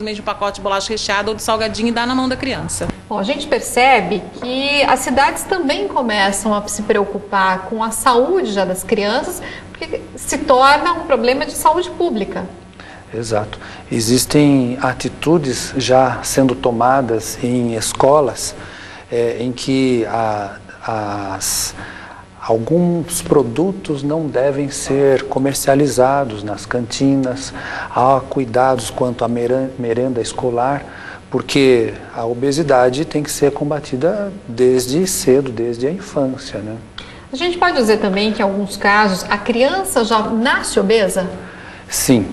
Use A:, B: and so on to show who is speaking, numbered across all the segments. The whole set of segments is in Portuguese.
A: Mesmo de pacote de bolacha recheada ou de salgadinho e dá na mão da criança.
B: Bom, a gente percebe que as cidades também começam a se preocupar com a saúde já das crianças, porque se torna um problema de saúde pública. Exato. Existem atitudes já sendo tomadas em escolas em que alguns produtos não devem ser comercializados nas cantinas, há cuidados quanto à merenda escolar, porque a obesidade tem que ser combatida desde cedo, desde a infância, né? A gente pode dizer também que em alguns casos a criança já nasce obesa? Sim,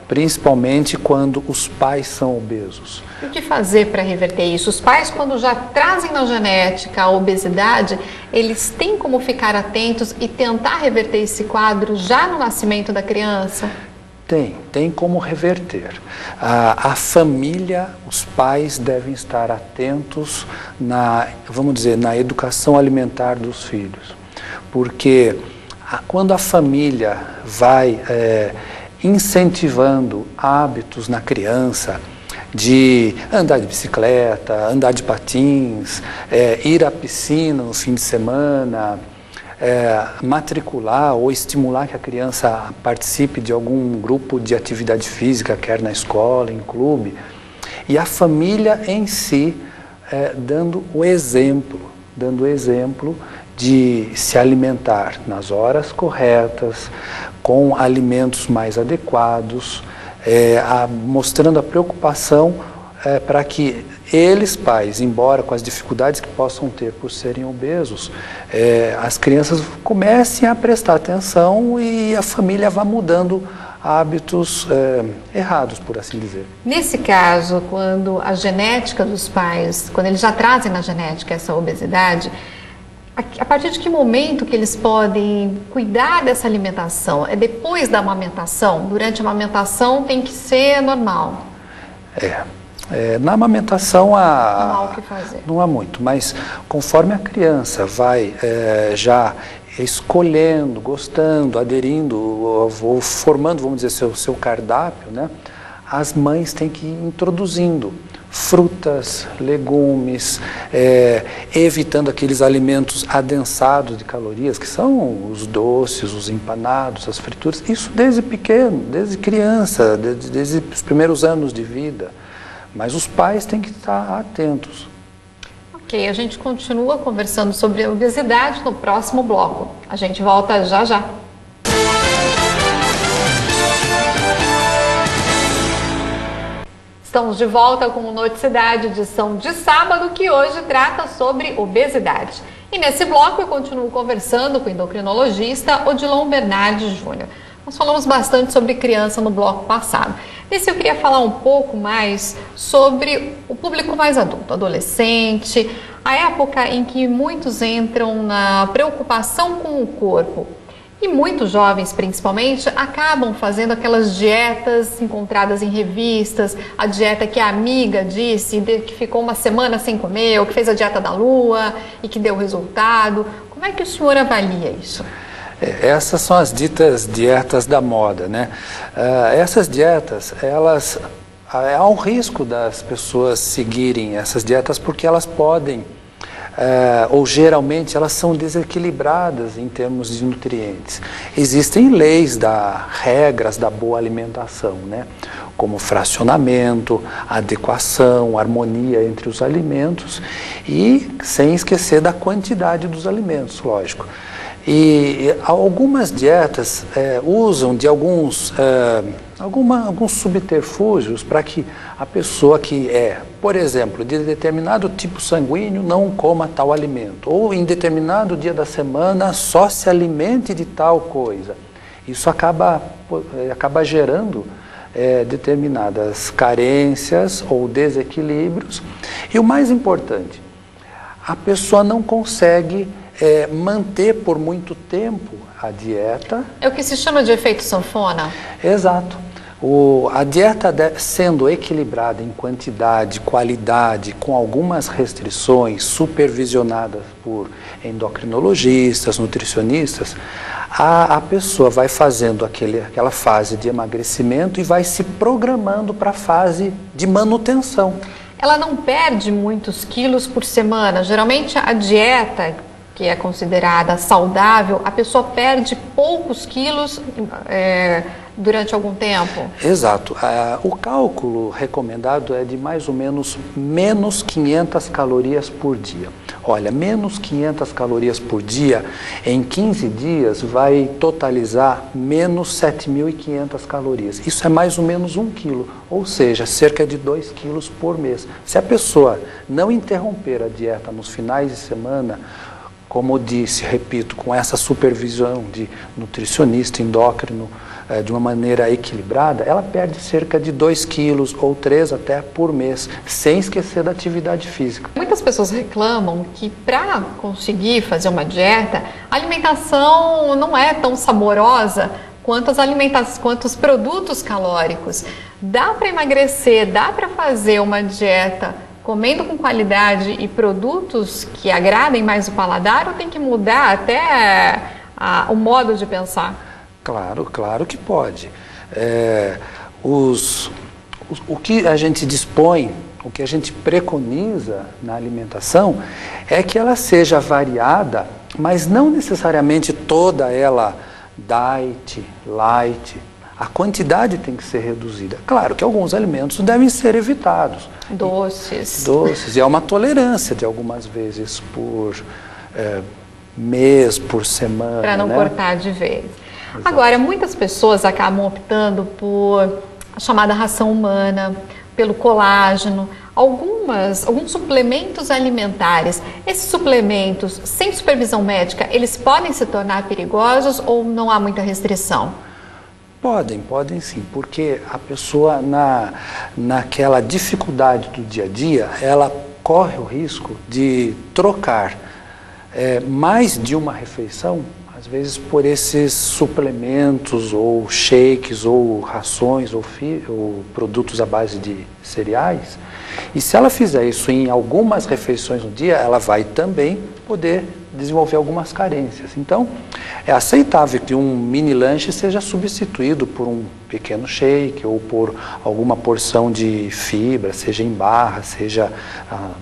B: principalmente quando os pais são obesos. E o que fazer para reverter isso? Os pais, quando já trazem na genética a obesidade, eles têm como ficar atentos e tentar reverter esse quadro já no nascimento da criança? Tem como reverter. A família, os pais devem estar atentos vamos dizer, na educação alimentar dos filhos. Porque quando a família vai incentivando hábitos na criança de andar de bicicleta, andar de patins, ir à piscina no fim de semana, matricular ou estimular que a criança participe de algum grupo de atividade física, quer na escola, em clube, e a família em si dando o exemplo de se alimentar nas horas corretas, com alimentos mais adequados, mostrando a preocupação para que eles, pais, embora com as dificuldades que possam ter por serem obesos, as crianças comecem a prestar atenção e a família vá mudando hábitos errados, por assim dizer. Nesse caso, quando a genética dos pais, quando eles já trazem na genética essa obesidade, a partir de que momento que eles podem cuidar dessa alimentação? É depois da amamentação? Durante a amamentação tem que ser normal? Na amamentação não há o que fazer. Não há muito, mas conforme a criança vai já escolhendo, gostando, aderindo, ou formando, vamos dizer, seu cardápio, né? As mães têm que ir introduzindo frutas, legumes, evitando aqueles alimentos adensados de calorias, que são os doces, os empanados, as frituras, isso desde pequeno, desde criança, desde os primeiros anos de vida. Mas os pais têm que estar atentos. Ok, a gente continua conversando sobre a obesidade no próximo bloco. A gente volta já já. Estamos de volta com o Noticidade, edição de sábado, que hoje trata sobre obesidade. E nesse bloco eu continuo conversando com o endocrinologista Odilon Bernardi Júnior. Nós falamos bastante sobre criança no bloco passado. Nesse eu queria falar um pouco mais sobre o público mais adulto, adolescente, a época em que muitos entram na preocupação com o corpo. E muitos jovens, principalmente, acabam fazendo aquelas dietas encontradas em revistas, a dieta que a amiga disse, que ficou uma semana sem comer, ou que fez a dieta da lua e que deu resultado. Como é que o senhor avalia isso? Essas são as ditas dietas da moda, né? Essas dietas, há um risco das pessoas seguirem essas dietas porque elas podem, ou geralmente elas são desequilibradas em termos de nutrientes. Existem leis, regras da boa alimentação, né? Como fracionamento, adequação, harmonia entre os alimentos e sem esquecer da quantidade dos alimentos, lógico. E algumas dietas usam de alguns subterfúgios para que a pessoa que por exemplo, de determinado tipo sanguíneo não coma tal alimento, ou em determinado dia da semana só se alimente de tal coisa. Isso acaba gerando determinadas carências ou desequilíbrios. E o mais importante, a pessoa não consegue manter por muito tempo a dieta. É o que se chama de efeito sanfona? Exato. A dieta sendo equilibrada em quantidade, qualidade, com algumas restrições, supervisionadas por endocrinologistas, nutricionistas, a pessoa vai fazendo aquela fase de emagrecimento e vai se programando para a fase de manutenção.
C: Ela não perde muitos quilos por semana. Geralmente a dieta, que é considerada saudável, a pessoa perde poucos quilos durante algum tempo?
B: Exato. O cálculo recomendado é de mais ou menos menos 500 calorias por dia. Olha, menos 500 calorias por dia, em 15 dias vai totalizar menos 7.500 calorias. Isso é mais ou menos 1 quilo, ou seja, cerca de 2 quilos por mês. Se a pessoa não interromper a dieta nos finais de semana, como eu disse, repito, com essa supervisão de nutricionista, endócrino, de uma maneira equilibrada, ela perde cerca de 2 quilos ou 3 até por mês, sem esquecer da atividade física.
C: Muitas pessoas reclamam que para conseguir fazer uma dieta, a alimentação não é tão saborosa quanto os produtos calóricos. Dá para emagrecer, dá para fazer uma dieta comendo com qualidade e produtos que agradem mais o paladar, ou tem que mudar até o modo de pensar?
B: Claro que pode. O que a gente dispõe, o que a gente preconiza na alimentação é que ela seja variada, mas não necessariamente toda ela diet, light. A quantidade tem que ser reduzida. Claro que alguns alimentos devem ser evitados.
C: Doces.
B: E há uma tolerância de algumas vezes por mês, por semana.
C: Para não cortar de vez. Exato. Agora, muitas pessoas acabam optando por a chamada ração humana, pelo colágeno, alguns suplementos alimentares. Esses suplementos, sem supervisão médica, eles podem se tornar perigosos ou não há muita restrição?
B: Podem sim, porque a pessoa naquela dificuldade do dia a dia, ela corre o risco de trocar mais de uma refeição, às vezes por esses suplementos ou shakes ou rações ou produtos à base de cereais. E se ela fizer isso em algumas refeições no dia, ela vai também poder desenvolver algumas carências. Então, é aceitável que um mini lanche seja substituído por um pequeno shake ou por alguma porção de fibra, seja em barra, seja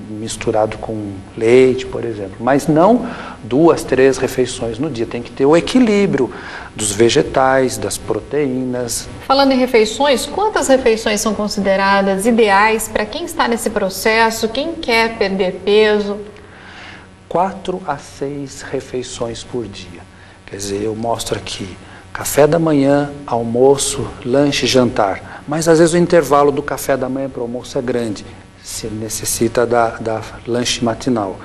B: misturado com leite, por exemplo. Mas não 2, 3 refeições no dia. Tem que ter o equilíbrio dos vegetais, das proteínas.
C: Falando em refeições, quantas refeições são consideradas ideais para quem está nesse processo, quem quer perder peso?
B: 4 a 6 refeições por dia. Quer dizer, eu mostro aqui café da manhã, almoço, lanche, jantar. Mas às vezes o intervalo do café da manhã para o almoço é grande, se necessita da lanche matinal.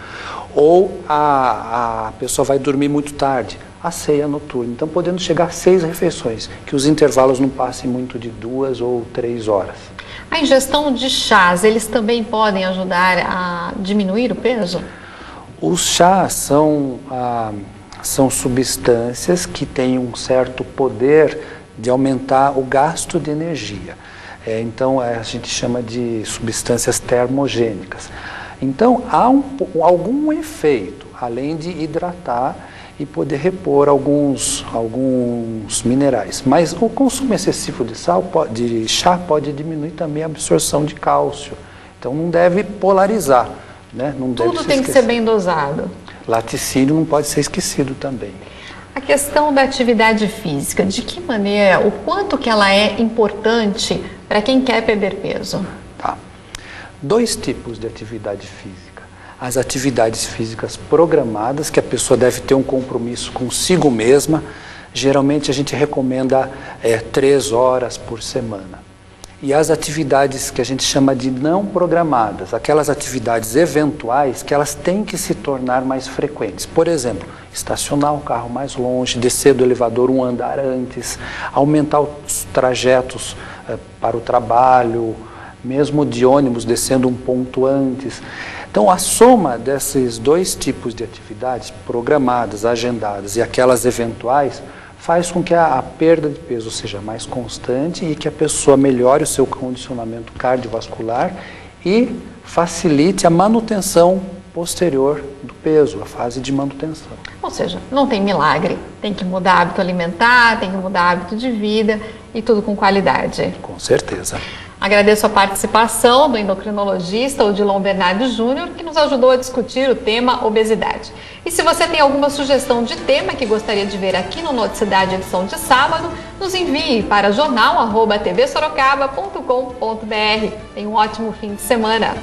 B: Ou a pessoa vai dormir muito tarde, a ceia noturna. Então podendo chegar a 6 refeições, que os intervalos não passem muito de 2 ou 3 horas.
C: A ingestão de chás, eles também podem ajudar a diminuir o peso?
B: Os chás são substâncias que têm um certo poder de aumentar o gasto de energia. Então, a gente chama de substâncias termogênicas. Então, há algum efeito, além de hidratar e poder repor alguns minerais. Mas o consumo excessivo de chá pode diminuir também a absorção de cálcio. Então, não deve polarizar. Né?
C: Tudo tem que ser bem dosado.
B: Laticínio não pode ser esquecido também.
C: A questão da atividade física, de que maneira, o quanto que ela é importante para quem quer perder peso?
B: Tá. 2 tipos de atividade física. As atividades físicas programadas, que a pessoa deve ter um compromisso consigo mesma. Geralmente a gente recomenda 3 horas por semana. E as atividades que a gente chama de não programadas, aquelas atividades eventuais que elas têm que se tornar mais frequentes. Por exemplo, estacionar o carro mais longe, descer do elevador um andar antes, aumentar os trajetos para o trabalho, mesmo de ônibus descendo um ponto antes. Então, a soma desses 2 tipos de atividades, programadas, agendadas e aquelas eventuais, faz com que a perda de peso seja mais constante e que a pessoa melhore o seu condicionamento cardiovascular e facilite a manutenção posterior do peso, a fase de manutenção.
C: Ou seja, não tem milagre, tem que mudar hábito alimentar, tem que mudar hábito de vida e tudo com qualidade.
B: Com certeza.
C: Agradeço a participação do endocrinologista Odilon Bernardes Júnior, que nos ajudou a discutir o tema obesidade. E se você tem alguma sugestão de tema que gostaria de ver aqui no Noticidade edição de sábado, nos envie para jornal@tvsorocaba.com.br. Tenha um ótimo fim de semana.